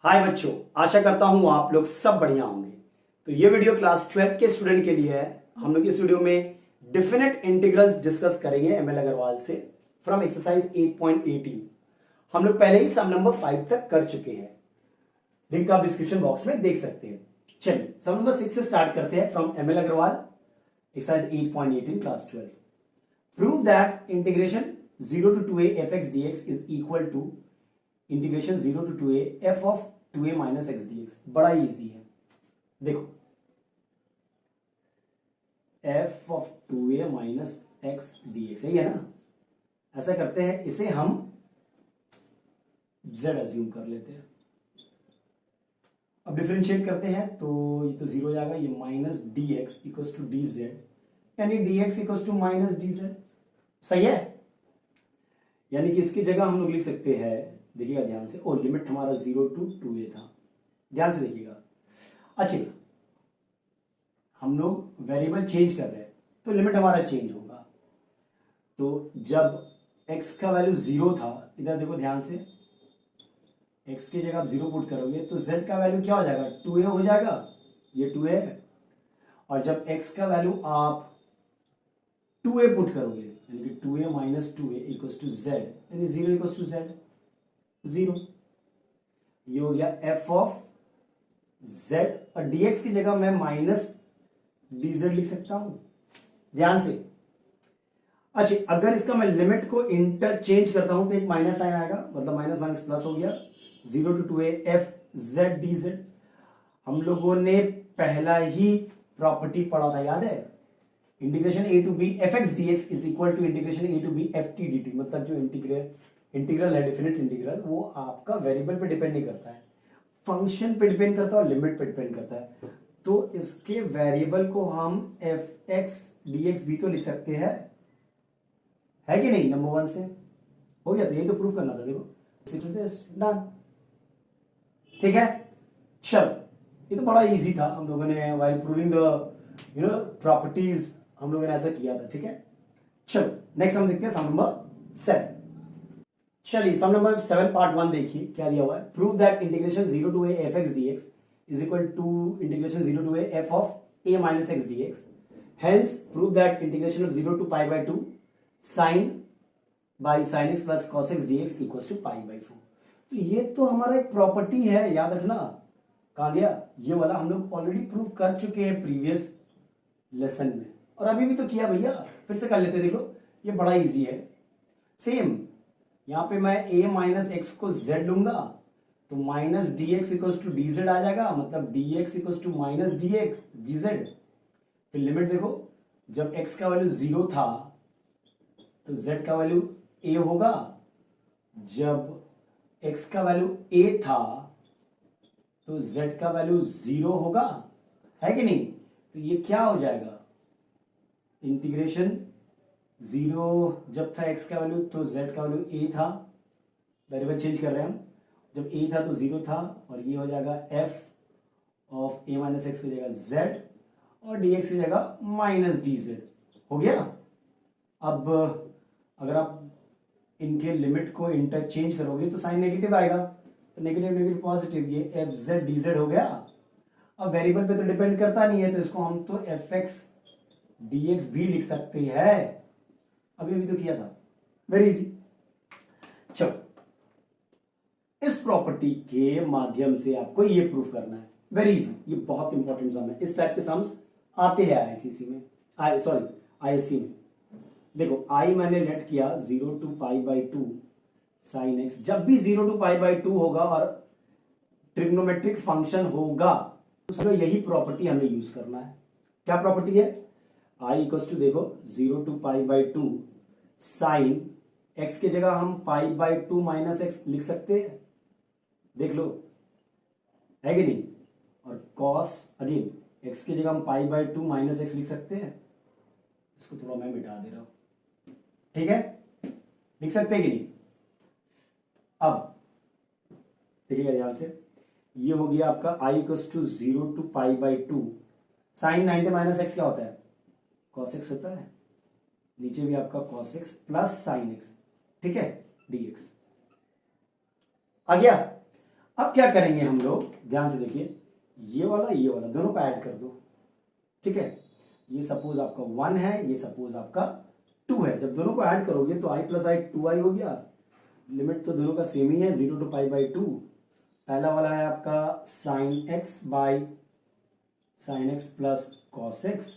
हाय बच्चों, आशा करता हूं आप लोग सब बढ़िया होंगे। तो ये वीडियो क्लास 12th के स्टूडेंट के लिए है। हम लोग इस वीडियो में डिफिनेट इंटीग्रल्स डिस्कस करेंगे एमएल अग्रवाल से फ्रॉम एक्सरसाइज 8.18। हम लोग पहले ही सम नंबर 5 तक कर चुके हैं, लिंक आप डिस्क्रिप्शन बॉक्स में देख सकते हैं। चलिए सम नंबर 6 से स्टार्ट करते हैं from ML Agarwal exercise 8.18 class 12। Prove that integration 0 to 2a fx dx is equal to integration 0 to 2a f of 2a minus x dx। बड़ा इजी है, देखो f of 2a minus x dx यही है ना। ऐसा करते हैं, इसे हम z अज्यूम कर लेते हैं। अब डिफरेंशिएट करते हैं तो ये तो जीरो हो जाएगा, ये minus d x equals to d z, यानी d x equals to minus d z. सही है, यानी कि इसकी जगह हम लोग लिख सकते हैं, देखिएगा ध्यान से, ओ लिमिट हमारा 0 to 2a था, ध्यान से देखिएगा। अच्छा, हम लोग वेरिएबल चेंज कर रहे हैं तो लिमिट हमारा चेंज होगा। तो जब x का वैल्यू 0 था, इधर देखो ध्यान से, x की जगह आप 0 पुट करोगे तो z का वैल्यू क्या हो जाएगा, 2a हो जाएगा, ये 2a है। और जब x का वैल्यू आप 2a पुट करोगे, यानी कि 2a minus 2a equals to z, यानी 0 इक्वल्स टू z, 0। ये हो गया f ऑफ z, और dx की जगह मैं माइनस dz लिख सकता हूं, ध्यान से। अच्छा, अगर इसका मैं लिमिट को इंटरचेंज करता हूं तो एक माइनस साइन आएगा, मतलब माइनस माइनस प्लस हो गया, 0 to 2a f z dz। हम लोगों ने पहला ही प्रॉपर्टी पढ़ा था, याद है, integration a to b fx dx is equal to integration a to b ft dt। मतलब जो इंटीग्रल है, डेफिनेट इंटीग्रल, वो आपका वेरिएबल पे डिपेंड नहीं करता है, फंक्शन पे डिपेंड करता है और लिमिट पे डिपेंड करता है। तो इसके वेरिएबल को हम fx dx भी तो लिख सकते हैं, है कि नहीं। नंबर 1 से हो गया, तो यही तो प्रूफ करना था, देखो डन। ठीक है, चलो, ये तो बड़ा इजी था। हम लोगों ने व्हाइल प्रूविंग द प्रॉपर्टीज हम लोगों ने ऐसा किया था। ठीक है, चलो नेक्स्ट हम देखते हैं सम नंबर 7। चलिए सम नंबर 7 पार्ट 1 देखिए क्या दिया हुआ है। Prove that integration 0 to a fx dx is equal to integration 0 to a f of a minus x dx। Hence prove that integration of 0 to pi by 2 sin by sin x plus cos x dx equals to pi by 4। तो ये तो हमारा एक property है, याद रखना। कहाँ गया ये वाला, हम लोग ऑलरेडी प्रूव कर चुके हैं प्रीवियस लेसन में, और अभी भी तो किया भैया, फिर से कर लेते। देखो ये बड़ा इजी है। सेम यहां पे मैं a माइनस एक्स को z लूंगा तो minus d x equals to d z आ जाएगा, मतलब d x equals to minus d x d z. फिर लिमिट देखो, जब x का वैल्यू 0 था तो z का वैल्यू a होगा, जब x का वैल्यू a था तो z का वैल्यू 0 होगा, है कि नहीं। तो ये क्या हो जाएगा, इंटीग्रेशन 0 जब था x का वैल्यू तो z का वैल्यू a था, वेरिएबल चेंज कर रहे हैं हम, जब a था तो 0 था, और ये हो जाएगा f of a minus x की जगह z, और dx की जगह माइनस डी जेड हो गया। अब अगर आप इनके लिमिट को इंटरचेंज करोगे तो साइन नेगेटिव आएगा, तो नेगेटिव नेगेटिव पॉजिटिव, ये एफ जेड डी जेड हो गया। अब वेरिएबल पे तो डिपेंड करता नहीं है, तो इसको हम तो एफ एक्स डी एक्स भी लिख सकते हैं, अभी अभी तो किया था, वेरी इजी। चलो, इस प्रॉपर्टी के माध्यम से आपको ये प्रूफ करना है, वेरी इजी। ये बहुत इंपॉर्टेंट सम है, इस टाइप के सम्स आते हैं आईसीसी में, आईएससी में। देखो आई मैंने लेट किया 0 to pi by 2 sine x. जब भी 0 to पाई बाई 2 होगा और ट्रिग्नोमेट्रिक फंक्शन होगा तो यही प्रॉपर्टी हमें यूज करना है। क्या प्रॉपर्टी है, आई इक्वल्स टू, देखो 0 to pi by 2 sine x की जगह हम पाई बाई 2 माइनस एक्स लिख सकते हैं, देख लो, है कि नहीं। और कॉस, अगेन एक्स की जगह हम पाई बाई 2 माइनस एक्स लिख सकते हैं। इसको थोड़ा मैं मिटा दे रहा हूं, ठीक है, लिख सकते हैं कि नहीं। अब देखिएगा ध्यान से, ये हो गया आपका I equals to 0 to pi by 2 sine 90 minus x क्या होता है, कॉस एक्स होता है, नीचे भी आपका cos x plus sine x, ठीक है, dx आ गया। अब क्या करेंगे हम लोग, ध्यान से देखिए, ये वाला दोनों को ऐड कर दो, ठीक है। ये सपोज आपका 1 है, ये सपोज आपका 2 है। जब दोनों को ऐड करोगे तो i प्लस आई 2i हो गया। लिमिट तो दोनों का सेम ही है, 0 to पाई बाई 2। पहला वाला है आपका sign x by sine x plus cos x,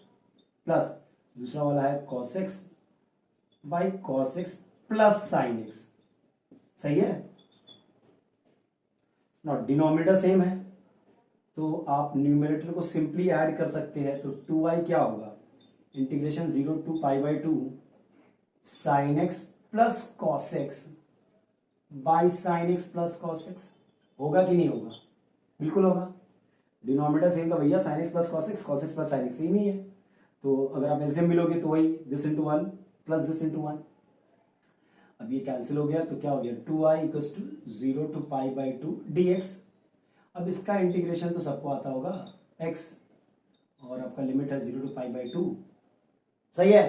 plus दूसरा वाला है cos x by cos x plus sine x. सही है ना, डिनोमिनेटर सेम है तो आप न्यूमरेटर को सिंपली ऐड कर सकते हैं। तो 2i क्या होगा, integration 0 to pi by 2 sine x plus cos x by sine x plus cos x. होगा कि नहीं होगा, बिल्कुल होगा। डिनोमिनेटर सेम था भैया, sine x plus cos x plus sine x same ही है। तो अगर आप एलसीएम मिलोगे तो वही this into 1 plus this into 1। अब ये कैंसिल हो गया तो क्या हो गया, 2i equals to 0 to pi by 2 dx। अब इसका इंटीग्रेशन तो सबको आता होगा x, और आपका लिमिट है 0 to पाई बाई 2। सही है।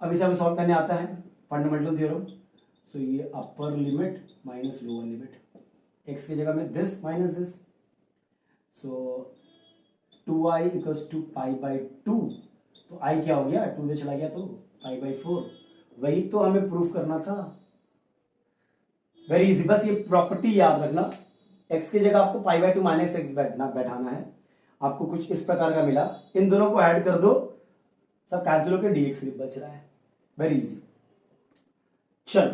अब इसे हमें सॉल्व करने आता है फंडामेंटल थ्योरम। सो ये upper limit minus lower limit, x की जगह में this minus this. So 2i equals to pi by 2, तो i क्या हो गया, 2 से चला गया तो पाई बाई 4। वही तो हमें प्रूफ करना था। वेरी इजी, बस ये प्रॉपर्टी याद रखना, x की जगह आपको पाई बाई 2 माइनस एक्स बैठाना है। आपको कुछ इस प्रकार का मिला, इन दोनों को ऐड कर दो, सब कैंसिल होकर dx सिर्फ बच रहा है। Very easy. चलो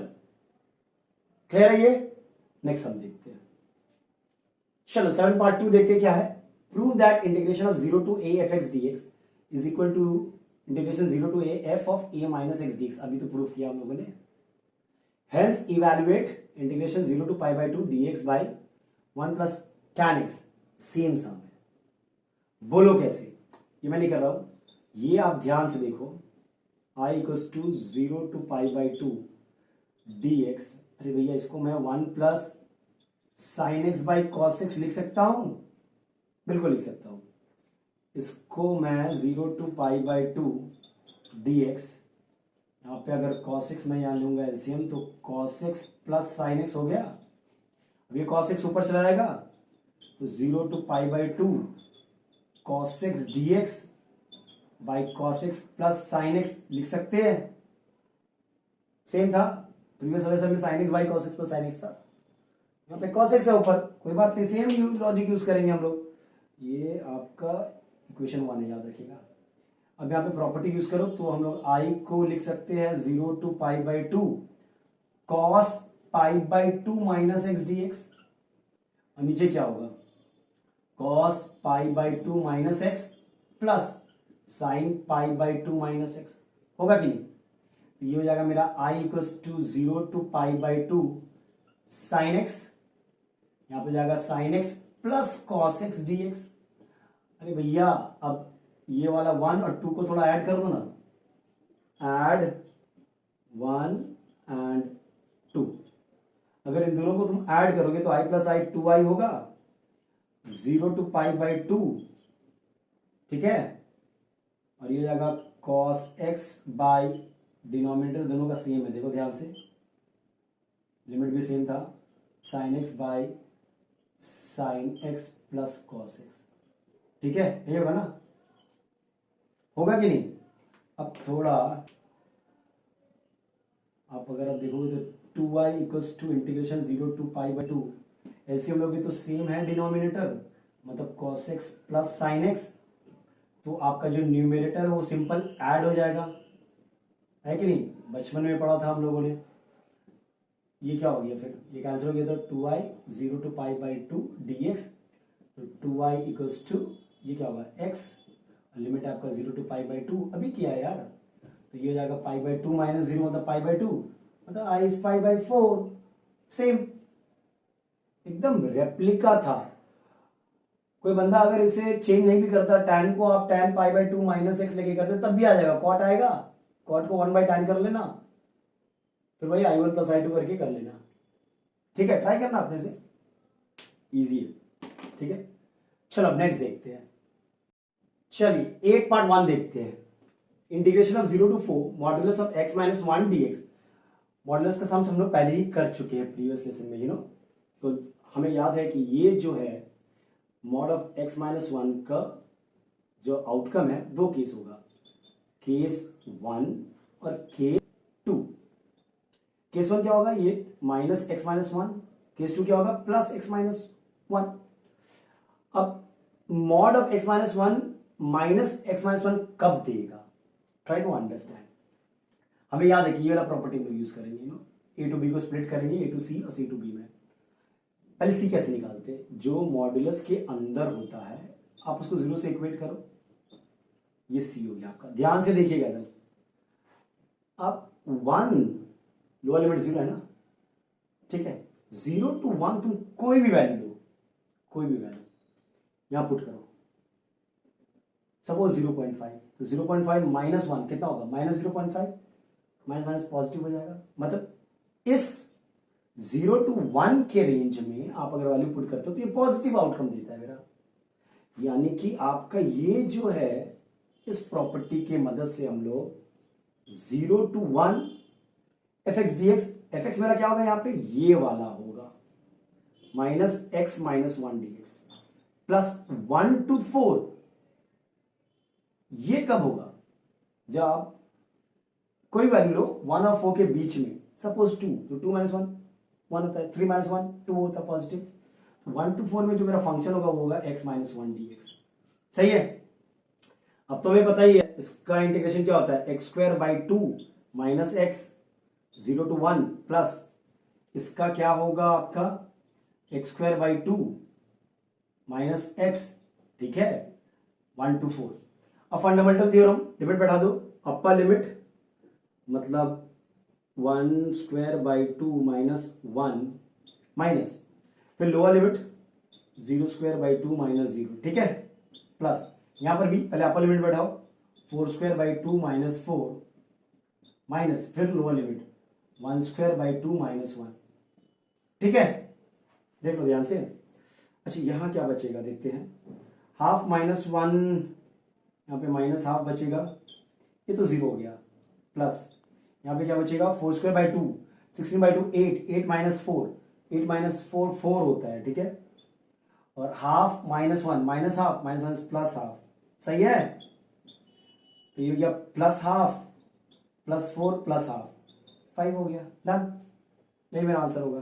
क्लियर है ये, नेक्स्ट हम देखते हैं। चलो 7 पार्ट 2 देखते क्या है। Prove that integration of 0 to a f x dx is equal to integration 0 to a f of a minus x dx। अभी तो प्रूफ किया हम लोगों ने। Hence evaluate integration 0 to pi by 2 dx by 1 plus tan x। Same sum है, बोलो कैसे, ये मैं नहीं कर रहा हूं, ये आप ध्यान से देखो। i equals to 0 to pi by 2 dx। अरे भैया इसको मैं 1 plus sine x by cos x लिख सकता हूं, बिल्कुल लिख सकता हूं। इसको मैं 0 to पाई बाई 2 dx, यहाँ पे अगर cos x मैं यहाँ लूंगा एलसीएम, तो cos x plus sine x हो गया। अब ये cos x ऊपर चला जाएगा तो 0 to pi by 2 cos x dx by cos x plus sine x लिख सकते हैं। सेम था प्रीवियस वाले समय sign x by cos x plus sine x था, यहाँ पे cos x है ऊपर, कोई बात नहीं, सेम लॉजिक यूज करेंगे हम लोग। ये आपका इक्वेशन 1 है, याद रखिएगा। अब यहाँ पे प्रॉपर्टी यूज करो तो हम लोग i को लिख सकते हैं 0 to pi by 2 cos pi by 2 minus x dx, और नीचे क्या होगा, cos pi by 2 minus x plus sine pi by 2 minus x. होगा कि नहीं, तो ये हो जाएगा मेरा i equals to 0 to pi by 2 sine x, यहाँ पे जाएगा sine x plus cos x dx। अरे भैया अब ये वाला 1 और 2 को थोड़ा ऐड कर दो ना, ऐड 1 एंड 2। अगर इन दोनों को तुम ऐड करोगे तो i प्लस आई 2i होगा, 0 to पाई बाई 2, ठीक है। और ये हो जाएगा कॉस एक्स बाई, डिनोमिनेटर दोनों का सेम है, देखो ध्यान से, लिमिट भी सेम था, sign x by sine x plus cos x, ठीक है। ये होगा ना, होगा कि नहीं। अब थोड़ा आप अगर आप देखोगे तो 2i equals to integration 0 to pi by 2, LCM लोगे तो सेम है डिनोमिनेटर, मतलब cos x plus sine x, तो आपका जो न्यूमरेटर है वो सिंपल ऐड हो जाएगा, है कि नहीं, बचपन में पढ़ा था हम लोगों ने। ये क्या हो गया, फिर ये कैंसिल हो गया, तो 2i 0 to pi by 2 dx, तो 2i इक्वल्स टू ये क्या होगा x, लिमिट है आपका 0 to पाई बाई 2, अभी किया है यार, तो ये हो जाएगा पाई बाई 2 माइनस 0 मतलब पाई बाई 2, मतलब i is pi by 4। Same, एकदम रेप्लिका था। कोई बंदा अगर इसे चेंज नहीं भी करता, tan को आप tan pi by 2 minus x लेके करते तब भी आ जाएगा, cot आएगा, cot को 1 बाई tan कर लेना, फिर वही i1 प्लस i2 करके कर लेना, ठीक है। ट्राई करना अपने से, इजी है, ठीक है। चलो अब नेक्स्ट देखते हैं। चलिए 8 पार्ट 1 देखते हैं। Integration of 0 to 4 modulus of x minus 1 dx। Modulus का सम हम लोग पहले ही कर चुके हैं प्रीवियस लेसन में, तो हमें याद है कि ये जो है mod of x minus one का जो आउटकम है दो केस होगा, केस वन और केस टू। केस वन क्या होगा, ये minus x minus one, case two क्या होगा प्लस एक्स माइनस वन। अब mod of x minus one minus x minus one कब देगा, ट्राई टू अंडरस्टैंड। हमें याद है कि ये वाला प्रॉपर्टी में यूज करेंगे, ए टू बी को स्प्लिट करेंगे, ए टू सी और सी टू बी में। पहले सी कैसे निकालते, जो मॉड्यूलस के अंदर होता है आप उसको जीरो से इक्वेट करो, ये सी हो गया आपका। ध्यान से देखिएगा जब अब वन लोअर लिमिट जीरो है ना, ठीक है, जीरो टू वन तुम कोई भी वैल्यू लो, कोई भी वैल्यू यहां पुट करो, सपोज 0.5, तो 0.5 माइनस वन कितना होगा, माइनस 0.5, माइनस माइनस पॉजिटिव हो जाएगा। मतलब इस 0 to 1 के रेंज में आप अगर वैल्यू पुट करते हो तो ये पॉजिटिव आउटकम देता है मेरा। यानी कि आपका ये जो है इस प्रॉपर्टी के मदद से हम लोग 0 to 1 fx dx, fx मेरा क्या होगा यहां पे, ये वाला होगा minus x minus one dx plus 1 to 4, ये कब होगा, जब आप कोई वैल्यू लो 1 और 4 के बीच में, सपोज 2, तो 2 माइनस 1 1 होता है, 3 माइनस 1 2 होता है पॉजिटिव। 1 to 4 में जो मेरा फंक्शन होगा वो होगा x माइनस वन dx। सही है। अब तो हमें पता ही है इसका इंटीग्रेशन क्या होता है, x square by two minus x 0 to 1 plus इसका क्या होगा आपका x square by two minus x, ठीक है, 1 to 4। अब फंडामेंटल थ्योरम, लिमिट बैठा दो, अपर लिमिट मतलब 1 square by two minus one minus फिर lower limit 0 square by two minus zero, ठीक है, प्लस यहां पर भी पहले अपर लिमिट बैठाओ 4 square by two minus four minus फिर lower limit 1 square by two minus one, ठीक है, देख लो ध्यान से। अच्छा यहां क्या बचेगा देखते हैं, हाफ माइनस वन, यहां पे माइनस हाफ बचेगा, ये तो जीरो हो गया, प्लस यहां पे क्या बचेगा 4 square by to 16 by two 8, 8 minus four, 8 minus four 4 होता है, ठीक है, और half minus one minus half minus one plus half, सही है, तो ये हो गया plus half plus four plus half 5 हो गया, डन, यही मेरा आंसर होगा।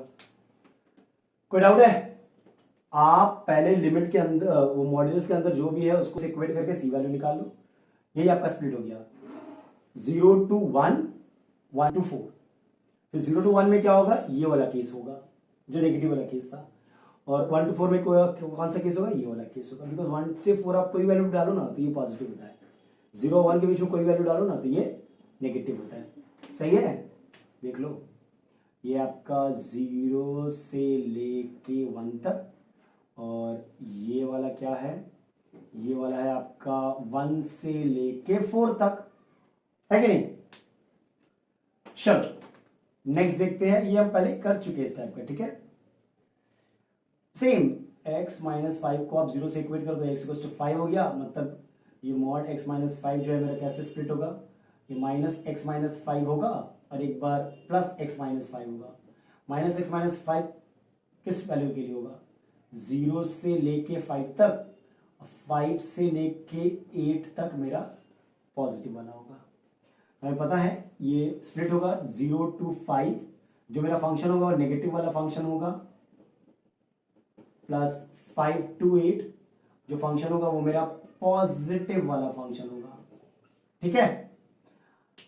कोई डाउट है, आप पहले लिमिट के अंदर वो मॉड्यूलस के अंदर जो भी है उसको इक्वेट करके सी वैल्यू निकाल लो, यही आपका स्प्लिट हो गया 0 to 1 1 to 4। फिर 0 to 1 में क्या होगा, ये वाला केस होगा जो नेगेटिव वाला केस था, और 1 to 4 में कौन सा केस होगा, ये वाला केस होगा, बिकॉज 1 से 4 आप कोई वैल्यू डालो ना तो ये पॉजिटिव होता है, 0 और 1 के बीच में कोई वैल्यू डालो ना तो ये नेगेटिव होता है, सही है। देख लो ये आपका 0 से लेके 1 तक, और ये वाला क्या है, ये वाला है आपका 1 से लेके 4 तक, है कि नहीं। चलो नेक्स्ट देखते हैं, ये हम पहले कर चुके हैं इस टाइप का, ठीक है। सेम x माइनस फाइव को आप 0 से इक्वेट कर दो, x इक्वल टू 5 हो गया, मतलब ये मॉड x माइनस फाइव जो है मेरा कैसे स्प्लिट होगा, ये माइनस एक्स माइनस फाइव होगा और एक बार प्लस एक्स माइनस फाइव होगा। माइनस एक्स माइनस फाइव किस वैल्यू के लिए होगा, 0 से लेके 5 तक, 5 से लेके 8 तक मेरा पॉजिटिव वाला होगा। हमें पता है ये स्प्लिट होगा 0 to 5, जो मेरा फंक्शन होगा वो नेगेटिव वाला फंक्शन होगा, प्लस 5 to 8 जो फंक्शन होगा वो मेरा पॉजिटिव वाला फंक्शन होगा, ठीक है।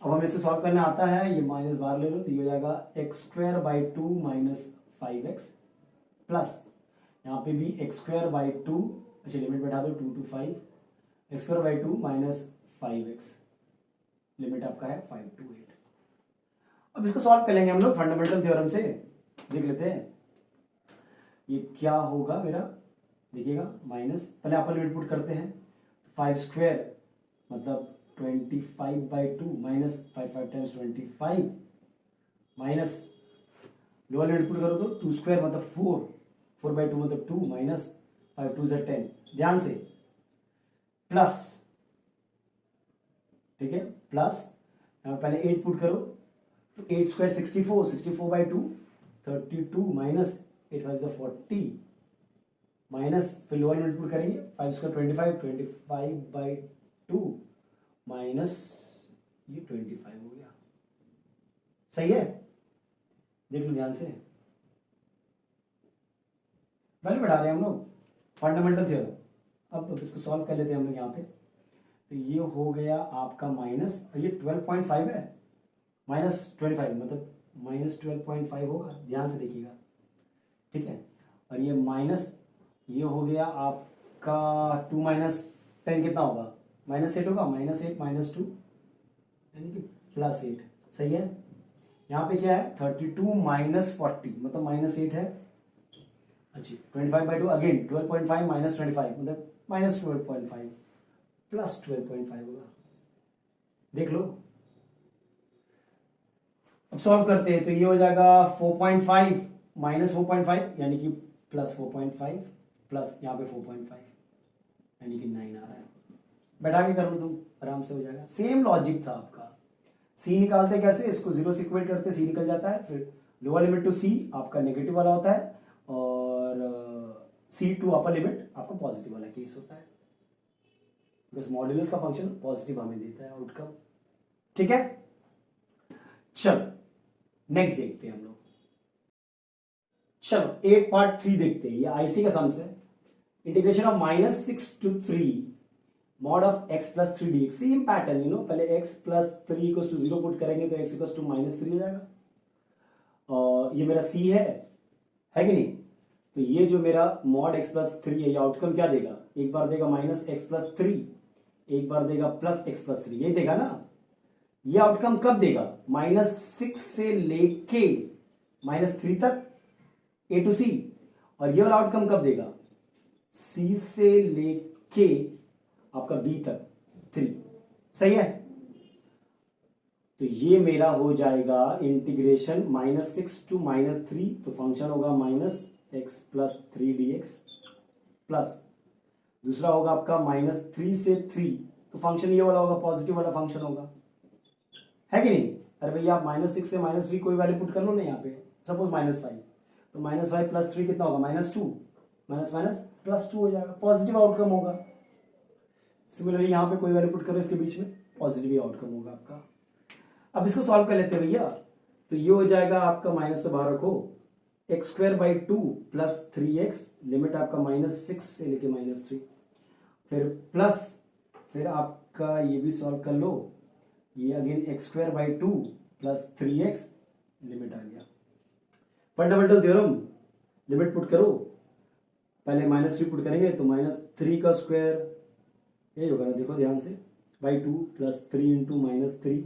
अब हमें इसे सॉल्व करना आता है, ये माइनस बाहर ले लो तो ये हो जाएगा x square by two minus 5x plus यहाँ पे भी एक्स स्क्वायर बाई टू, अच्छा लिमिट बैठा दो 2 to 5, x square by two minus 5x, limit आपका है 5 to 8। अब इसको सॉल्व कर लेंगे हम लोग फंडामेंटल थ्योरम से, देख लेते हैं ये क्या होगा मेरा, देखिएगा माइनस, पहले अपर लिमिट पुट करते हैं, 5 स्क्वायर मतलब 25 by two minus 5 5 times 25 minus lower limit put करो तो 2 स्क्वायर मतलब 4 बाई टू मतलब 2 माइनस 5 2 से 10, ध्यान से, प्लस, ठीक है, प्लस यहाँ पहले 8 पुट करो तो 8 स्क्वायर 64 बाई टू 32 माइनस 8 5 से 40 माइनस, फिर लोअर लिमिट पुट करेंगे, 5 स्क्वायर 25, 25/2 माइनस ये 25 हो गया। सही है, देख लो ध्यान से, वैल्यू बढ़ा रहे हैं हम लोग, फंडामेंटल थ्योरम। अब इसको सॉल्व कर लेते हैं हम लोग यहाँ पे। तो ये हो गया आपका माइनस, ये 12.5 है, -25 मतलब -12.5 होगा, ध्यान से देखिएगा, ठीक है। और ये माइनस, ये हो गया आपका 2 - 10 कितना होगा, -8 होगा, -8 - 2 यानी कि +8। सही है, यहाँ पे क्या है 32 - 40 मतलब -8 है। अच्छा 25/2 अगेन 12.5 - 25 मतलब -12.5 +12.5 होगा, देख लो। अब सॉल्व करते हैं, तो ये हो जाएगा 4.5 - 4.5 यानी कि +4.5 प्लस यहाँ पे 4.5 यानी कि 9 आ रहा है। बैठा के कर लो तुम, आराम से हो जाएगा। सेम लॉजिक था आपका। सी निकालते कैसे, इसको 0 से इक्वेट करते, सी निकल जाता है, फिर लोअर लिमिट टू सी आपका नेगेटिव वाला होता है, और सी टू अपर लिमिट आपका पॉजिटिव वाला केस होता है, बिकॉज मॉड्यूलस का फंक्शन पॉजिटिव हमें देता है आउटकम। ठीक है, चलो नेक्स्ट देखते हैं हम लोग। चलो 8 पार्ट 3 देखते हैं, ये आईसी का सम्स है। Integration of -6 to 3 mod of x plus 3 dx, same pattern, you know, पहले x plus 3 equals to 0 put करेंगे तो x इक्वल्स टू -3 हो जाएगा, और ये मेरा c है कि नहीं। तो ये जो मेरा mod x plus 3 है, ये आउटकम क्या देगा, एक बार देगा -x plus 3, एक बार देगा +x plus 3, यही देगा ना। ये आउटकम कब देगा, -6 से लेके -3 तक a to c, और ये वाला आउटकम कब देगा, c से लेके आपका b तक 3। सही है, तो ये मेरा हो जाएगा इंटीग्रेशन -6 to -3, तो फंक्शन होगा -x plus 3 dx, प्लस दूसरा होगा आपका -3 से 3, तो फंक्शन ये वाला होगा, पॉजिटिव वाला फंक्शन होगा, है कि नहीं। अरे भैया आप -6 से -3 कोई वैल्यू पुट कर लो ना यहाँ पे, सपोज -5, तो -5 + 3 कितना होगा, -2, +2 हो जाएगा, पॉजिटिव आउटकम होगा। सिमिलरली यहाँ पे कोई वैल्यू पुट करो इसके बीच में, पॉजिटिव ही आउटकम होगा आपका। अब इसको सॉल्व कर लेते हैं भैया, तो ये हो जाएगा आपका माइनस तो बाहर रखो, x²/2 + 3x, लिमिट आपका -6 से लेके -3, फिर प्लस, फिर आपका ये भी सॉल्व कर लो, ये अगेन x²/2 + 3x, लिमिट आ गया। फंडामेंटल थ्योरम, लिमिट पुट करो, पहले -3 पुट करेंगे तो -3 का स्क्वायर, यही होगा ना, देखो ध्यान से, /2 + 3 × -3,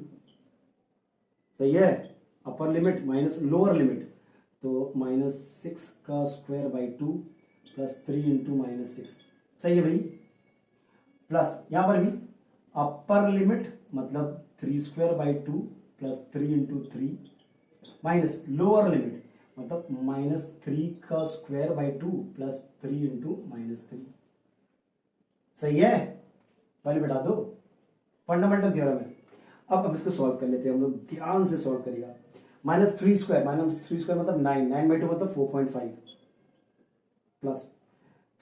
सही है। अपर लिमिट माइनस लोअर लिमिट, तो -6 का स्क्वायर/2 + 3 × -6, सही है भाई। प्लस यहां पर भी अपर लिमिट मतलब 3²/2 + 3 × 3, माइनस लोअर लिमिट मतलब -3 का स्क्वायर/2 + 3 × -3, सही है। पहले बैठा दो, फंडामेंटल थ्योरम है। अब इसको सॉल्व कर लेते हैं हम लोग, ध्यान से सॉल्व करिएगा। -3² मतलब 9, 9/2 मतलब 4.5, प्लस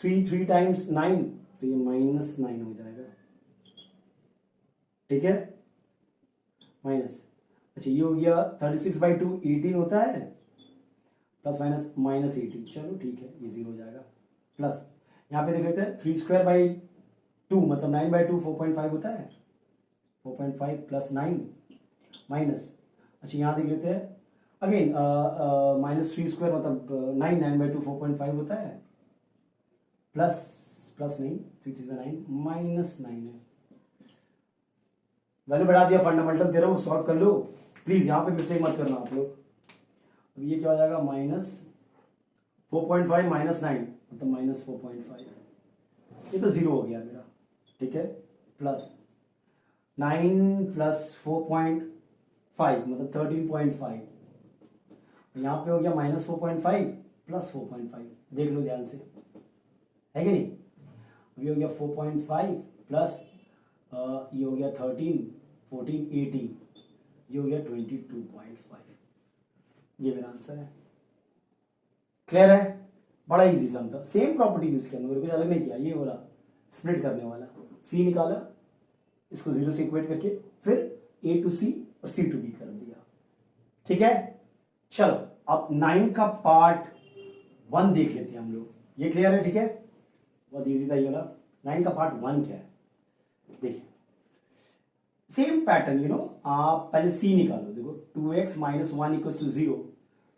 3 टाइम्स 9, तो ये -9 हो जाएगा, ठीक है, माइनस। अच्छा ये हो गया 36/2 18 होता है, प्लस माइनस -18, चलो ठीक है, ये 0 हो जाएगा। प्लस यहाँ पे देख लेते हैं 3²/2 मतलब 9/2 4.5 होता है, 4.5 + 9 माइनस, अच्छा यहाँ देख लेते हैं अगेन -3² मतलब 9/2 4.5 होता है, प्लस नहीं, 3 3 9 -9 है। वैल्यू बढ़ा दिया, फंडामेंटल थ्योरम सॉल्व कर लो प्लीज, यहाँ पे मिस्टेक मत करना आप लोग। अब ये क्या हो जाएगा, -4.5 - 9 मतलब -4.5, ये तो 0 हो गया मेरा, ठीक है। प्लस 9 + 4.5 मतलब 13.5, यहाँ पे हो गया -4.5 + 4.5, देख लो ध्यान से, है कि नहीं। अभी हो गया 4.5 प्लस ये हो गया 13, 14, 18, ये हो गया 22.5, ये मेरा आंसर है। क्लियर है? बड़ा इजी सम था, सेम प्रॉपर्टी यूज किया, कुछ अलग नहीं किया। ये वाला स्प्लिट करने वाला, सी निकाला, इसको 0 से इक्वेट करके फिर a टू सी और c टू b कर दिया। ठीक है, चलो अब 9 का पार्ट 1 देख लेते हैं हम लोग। ये क्लियर है? ठीक है, बहुत इजी था ये वाला। 9 का पार्ट 1 क्या है देखिए, सेम पैटर्न आप पहले c निकालो। देखो 2x minus 1 equals to 0,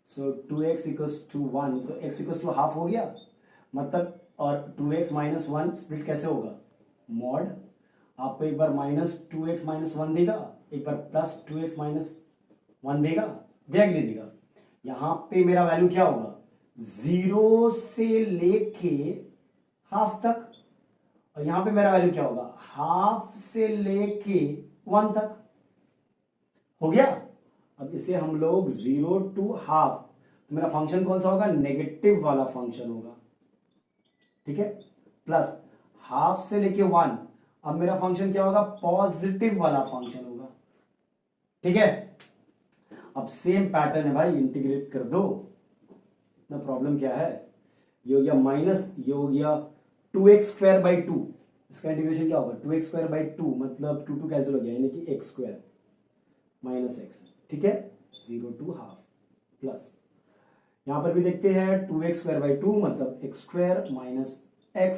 so 2x equals to 1, तो x इक्वल्स टू हाफ हो गया मतलब। और 2x माइनस 1 स्प्लिट कैसे होगा, मॉड आपको एक बार माइनस 2x माइनस 1 देगा, एक बार प्लस 2x माइनस 1 देगा, देगा कि नहीं देगा। यहां पे मेरा वैल्यू क्या होगा, 0 से लेके हाफ तक, और यहां पे मेरा वैल्यू क्या होगा, हाफ से लेके 1 तक। हो गया। अब इसे हम लोग 0 टू हाफ, तो मेरा फंक्शन कौन सा होगा, नेगेटिव वाला फंक्शन होगा। ठीक है, प्लस हाफ से लेके 1, अब मेरा फंक्शन क्या होगा, पॉजिटिव वाला फंक्शन होगा। ठीक है, अब सेम पैटर्न है भाई, इंटीग्रेट कर दो ना। प्रॉब्लम क्या है, ये हो गया माइनस, ये हो गया 2x स्क्वायर बाई 2, इसका इंटीग्रेशन क्या होगा, 2x स्क्वायर बाई 2 मतलब 2 कैंसिल हो गया, यानी कि x स्क्वायर माइनस x। ठीक है, 0 टू हाफ प्लस, यहां पर भी देखते हैं 2x स्क्वायर बाई 2 मतलब x square minus x,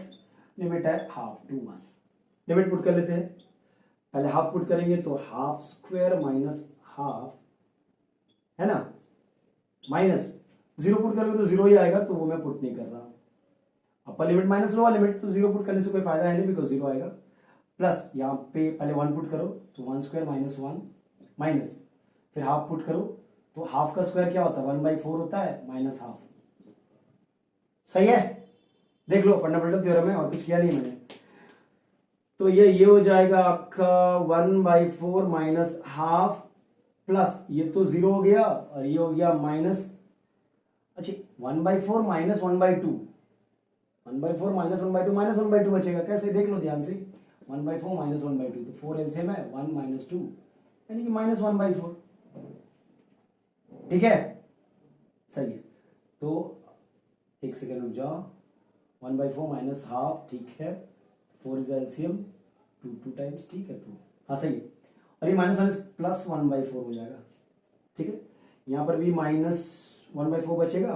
limit है हाफ टू 1। लिमिट पुट कर लेते हैं, पहले हाफ पुट करेंगे तो हाफ स्क्वायर माइनस हाफ है ना, माइनस 0 पुट करोगे तो 0 ही आएगा, तो वो मैं पुट नहीं कर रहा हूं। अपर लिमिट माइनस लोअर लिमिट, तो 0 पुट करने से कोई फायदा है नहीं, बिकॉज 0 आएगा। प्लस यहाँ पे पहले 1 पुट करो तो 1 स्क्वायर माइनस 1 माइनस, फिर हाफ पुट करो तो हाफ का स्क्वायर क्या होता है, 1/4 होता है माइनस हाफ। सही है, देख लो फंडामेंटल थ्योरम है, और कुछ किया नहीं मैंने। तो ये हो जाएगा आपका 1/4 माइनस हाफ, प्लस ये तो 0 हो गया, और ये हो गया माइनस, अच्छा 1/4 माइनस 1/2, 1/4 माइनस 1/2 माइनस 1/2 बचेगा, कैसे देख लो ध्यान से, 1/4 माइनस 1/2, तो 4 एलसीएम है 1 माइनस 2, यानी कि माइनस 1/4। ठीक है, सही है। तो एक सेकेंड रुक जाओ, 1/4 माइनस हाफ, ठीक है, 4 इज एलसीएम 2 टाइम्स, ठीक है, तो हाँ सही है। और ये माइनस माइनस प्लस 1/4 हो जाएगा। ठीक है, यहाँ पर भी माइनस 1/4 बचेगा,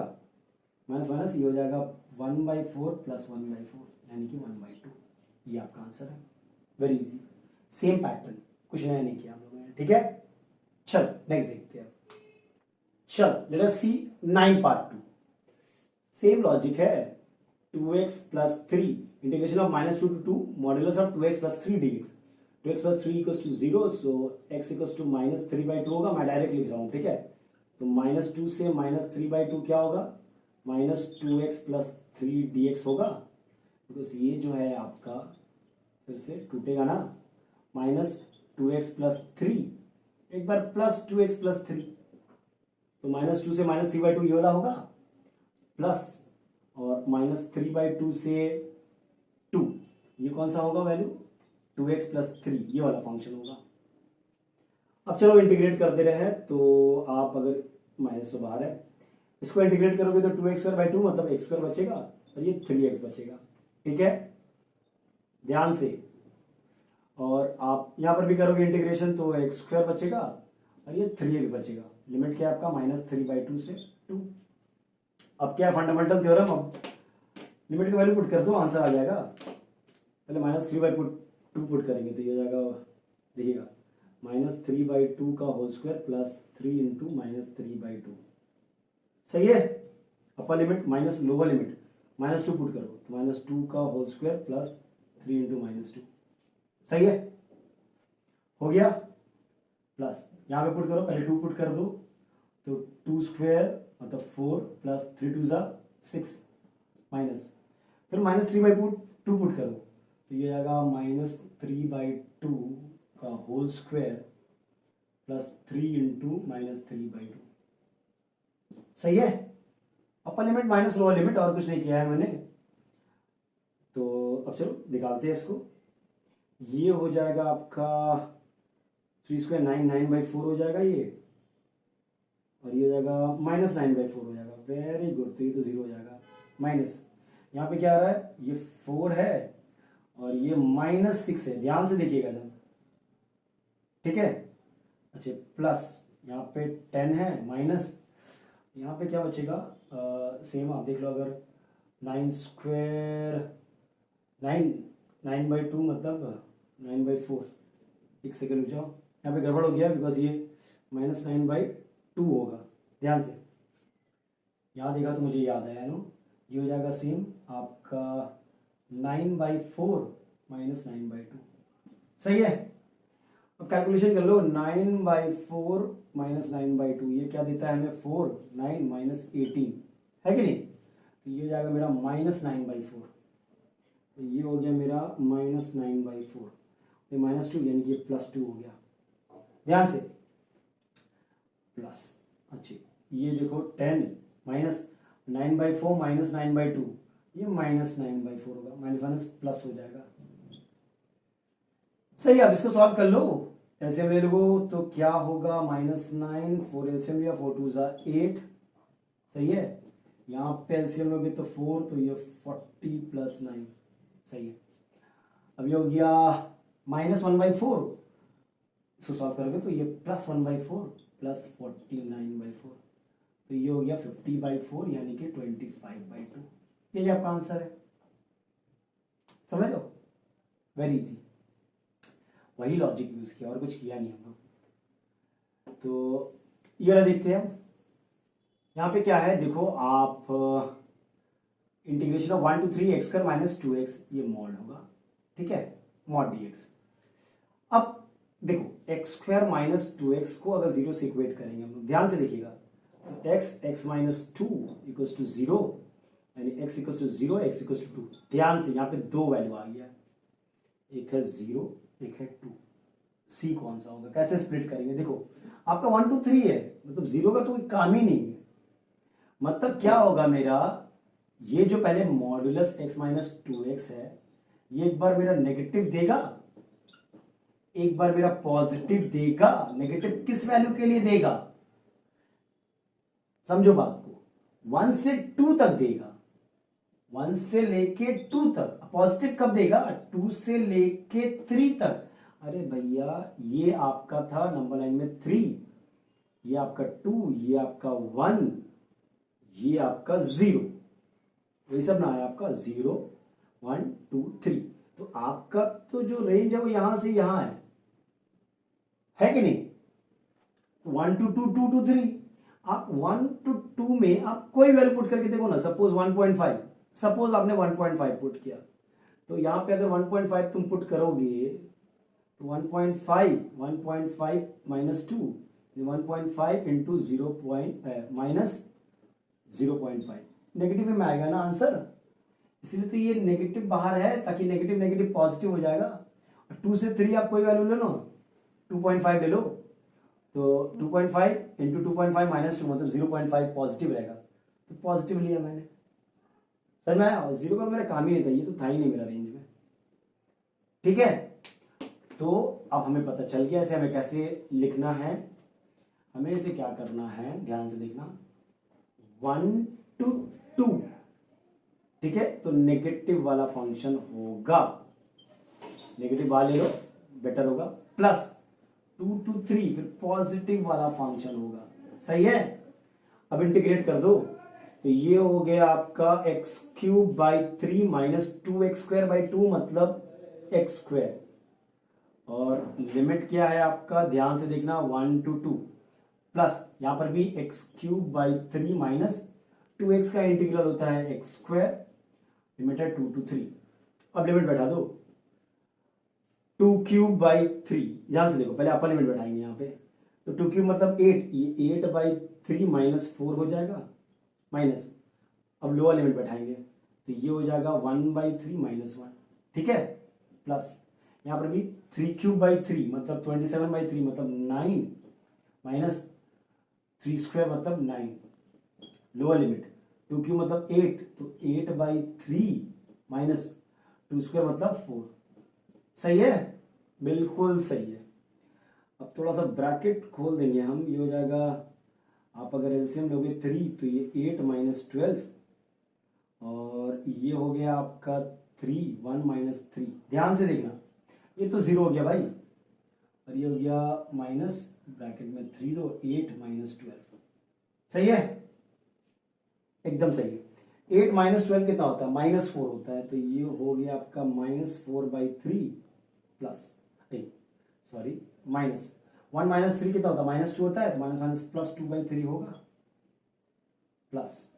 माइनस माइनस ये हो जाएगा 1/4 प्लस 1/4, यानी कि 1/2। ये आपका आंसर है, वेरी इजी, सेम पैटर्न, कुछ नया नहीं किया हम लोगों ने। ठीक है, चल नेक्स्ट देखते हैं। चल let us see 9 part 2, same logic है, 2x plus 3 integration of -2 to 2 modulus of 2x plus 3 dx, 2x plus 3 equals to 0, so x equals to -3/2 होगा। मैं डायरेक्ट लिख रहा हूँ, ठीक है, तो -2 से -3/2 क्या होगा, -2x प्लस 3 dx होगा, बिकॉज ये जो है आपका फिर से टूटेगा ना, -2x प्लस 3, एक बार प्लस 2x प्लस 3, तो -2 से -3/2 ये वाला होगा, प्लस और -3/2 से 2, ये कौन सा होगा वैल्यू, 2x प्लस 3, ये वाला फंक्शन होगा। अब चलो इंटीग्रेट करते रहे, तो आप अगर माइनस तो बाहर है, इसको इंटीग्रेट करोगे तो 2x² मतलब x² बचेगा, और ये 3x बचेगा। ठीक है, ध्यान से, और आप यहां पर भी करोगे इंटीग्रेशन तो x² बचेगा, और ये 3x बचेगा। लिमिट क्या है आपका, -3/2 से 2। अब क्या है फंडामेंटल थ्योरम, अब लिमिट की वैल्यू पुट कर दो, आंसर आ जाएगा। पहले -3/2 पुट करेंगे तो ये हो जाएगा, देखिएगा, -3/2 का होल स्क्वायर प्लस 3 इंटू -3/2। सही है, अपर limit minus lower limit -2 put करो तो -2 का होल स्क्वायर प्लस 3 इंटू -2। सही है, हो गया, प्लस यहाँ पे पुट करो, पहले 2 पुट कर दो, तो 2 स्क्वायर मतलब 4 प्लस 3 2 6 माइनस, फिर -3/2 पुट करो, तो ये आएगा -3/2 का होल स्क्वायर प्लस 3 इंटू -3/2। सही है, अपर लिमिट माइनस लोअर लिमिट, और कुछ नहीं किया है मैंने। तो अब चलो निकालते हैं इसको, ये हो जाएगा आपका 3 स्क्वायर 9 9/4 हो जाएगा ये, और ये हो जाएगा -9/4 हो जाएगा। वेरी गुड, तो ये तो 0 हो जाएगा। माइनस यहाँ पे क्या आ रहा है, ये 4 है और ये -6 है, ध्यान से देखिएगा जरा, ठीक है। अच्छा, प्लस यहाँ पे 10 है, माइनस यहाँ पे क्या बचेगा, सेम आप देख लो, अगर 9 स्क्वायर 9/2 मतलब 9/4। एक सेकेंड रुक जाओ, यहाँ पे गड़बड़ हो गया बिकॉज ये -9/2 होगा, ध्यान से। यहाँ देखा तो मुझे याद आया नो, ये हो जाएगा सेम आपका 9/4 -9/2, सही है। अब कैलकुलेशन कर लो, 9/4 -9/2 ये क्या देता है हमें, 4, 9 -18 है कि नहीं। तो ये हो जाएगा मेरा -9/4, तो ये हो गया मेरा -9/4, ये -2 यानी कि +2 हो गया, ध्यान से, प्लस। अच्छा, ये देखो 10 -9/4 -9/2, ये -9/4 होगा, माइनस माइनस प्लस हो जाएगा, सही। अब इसको सॉल्व कर लो, एलसीएम ले लो तो क्या होगा, -9, 4 एलसीएम लिया, 4 2 8, सही है। यहाँ पे एलसीएम लोगे तो 4, तो ये 40 + 9, सही है। अब ये हो गया -1/4, इसको सॉल्व करोगे तो ये +1/4 + 49/4, तो ये हो गया 50/4 यानी कि 25/2। ये आपका आंसर है, समझ लो, वेरी इजी। वही लॉजिक यूज किया और कुछ किया नहीं हम लोग। तो ये वाला देखते हैं। यहाँ पे क्या है देखो, आप integration of 1 to 3 x² - 2x, ये मॉड होगा, ठीक है, मॉड dx। अब देखो x² - 2x को अगर 0 से इक्वेट करेंगे हम लोग, ध्यान से देखिएगा, तो x - 2 = 0, यानी x = 0, x = 2। ध्यान से यहाँ पे दो वैल्यू आ गया, एक है 0, एक है 2। सी कौन सा होगा, कैसे स्प्लिट करेंगे, देखो आपका 1 2 3 है, मतलब 0 का तो कोई काम ही नहीं है। मतलब क्या होगा मेरा, ये जो पहले मॉड्यूलस x - 2x है, ये एक बार मेरा नेगेटिव देगा, एक बार मेरा पॉजिटिव देगा। नेगेटिव किस वैल्यू के लिए देगा, समझो बात को, 1 से 2 तक देगा, 1 से लेके 2 तक। पॉजिटिव कब देगा, 2 से लेके 3 तक। अरे भैया, ये आपका था नंबर लाइन में 3, ये आपका 2, ये आपका 1, ये आपका 0, वही सब ना है आपका 0 1 2 3। तो आपका तो जो रेंज है वो यहां से यहां है कि नहीं, 1 to 2 2 to 3। आप 1 to 2 में आप कोई वैल्यू पुट करके देखो ना, सपोज 1.5, सपोज आपने 1.5 पुट किया, तो यहां पे अगर 1.5 तुम पुट करोगे तो 1.5 - 2, 1.5 × 0 -0.5, नेगेटिव में आएगा ना आंसर, इसलिए तो ये नेगेटिव बाहर है, ताकि नेगेटिव नेगेटिव पॉजिटिव हो जाएगा। 2 से 3 आप कोई वैल्यू ले लो, 2.5 ले लो, तो 2.5 × 2.5 - 2 मतलब 0.5 पॉजिटिव रहेगा, तो पॉजिटिव लिया मैंने, समझ में आया। 0 का मेरा काम ही नहीं था, ये तो था ही नहीं मेरा रेंज में, ठीक है। तो अब हमें पता चल गया इसे हमें कैसे लिखना है। हमें इसे क्या करना है, ध्यान से देखना, 1 to 2, ठीक है, तो नेगेटिव वाला फंक्शन होगा, नेगेटिव वाले लो बेटर होगा, प्लस 2 to 3 फिर पॉजिटिव वाला फंक्शन होगा, सही है। अब इंटीग्रेट कर दो, तो ये हो गया आपका x³ - 2x²/2 मतलब x², और लिमिट क्या है आपका, ध्यान से देखना, 1 to 2, प्लस यहां पर भी x³ - 2x का इंटीग्रल होता है x², लिमिट है 2 to 3। अब लिमिट बैठा दो, 2³ ध्यान से देखो, पहले अपर लिमिट बैठाएंगे यहाँ पे, तो 2³ मतलब 8, ये 8/3 - 4 हो जाएगा, माइनस, अब लोअर लिमिट बैठाएंगे तो ये हो जाएगा 1/3 - 1, ठीक है, प्लस यहाँ पर भी 3³ मतलब 27/3 मतलब 9, माइनस 3² मतलब 9, लोअर लिमिट 2³ मतलब 8, तो 8/3 माइनस 2² मतलब 4, सही है, बिल्कुल सही है। अब थोड़ा सा ब्रैकेट खोल देंगे हम, ये हो जाएगा आप अगर एलसीएम लोगे 3 तो ये 8 माइनस 12 और ये हो गया आपका 3, 1 माइनस 3। ध्यान से देखना, ये तो 0 हो गया भाई, और ये हो गया माइनस ब्रैकेट में 3 तो 8 माइनस 12। सही है, एकदम सही है। 8 माइनस 12 कितना होता है? -4 होता है, तो ये हो गया आपका -4/3 प्लस सॉरी माइनस 1 माइनस 3 कितना होता है? -2 होता है, तो माइनस माइनस प्लस 2/3 होगा प्लस।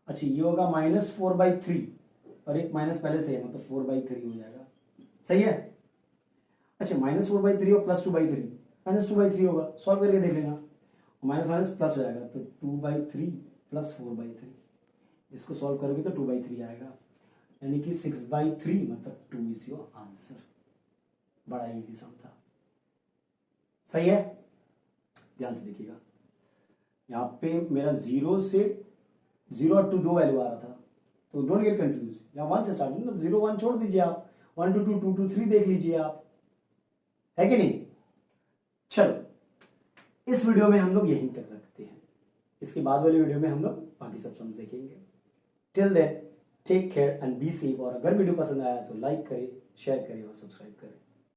अच्छा ये होगा -4/3 और एक माइनस पहले से है, मतलब 4/3 हो जाएगा। सही है। अच्छा -4/3 और +2/3, -2/3 होगा, सॉल्व करके देख लेना, माइनस माइनस प्लस हो जाएगा, तो 2/3 प्लस 4/3, इसको सॉल्व करोगे तो 2/3 आएगा, यानी कि 6/3 मतलब 2 इज योर आंसर। बड़ा इजी सम था। सही है, ध्यान से देखिएगा, यहाँ पे मेरा 0 से 0 और 2 दो वैल्यू आ रहा था, तो डोंट गेट कंफ्यूज, यहाँ 1 से स्टार्ट, 0 1 छोड़ दीजिए आप, 1 2 2 2 2 3 देख लीजिए आप, है कि नहीं। चलो इस वीडियो में हम लोग यहीं तक रखते हैं, इसके बाद वाले वीडियो में हम लोग बाकी सब सम्स देखेंगे। Till then take care and be safe, और अगर वीडियो पसंद आया तो लाइक करें, शेयर करें और सब्सक्राइब करें।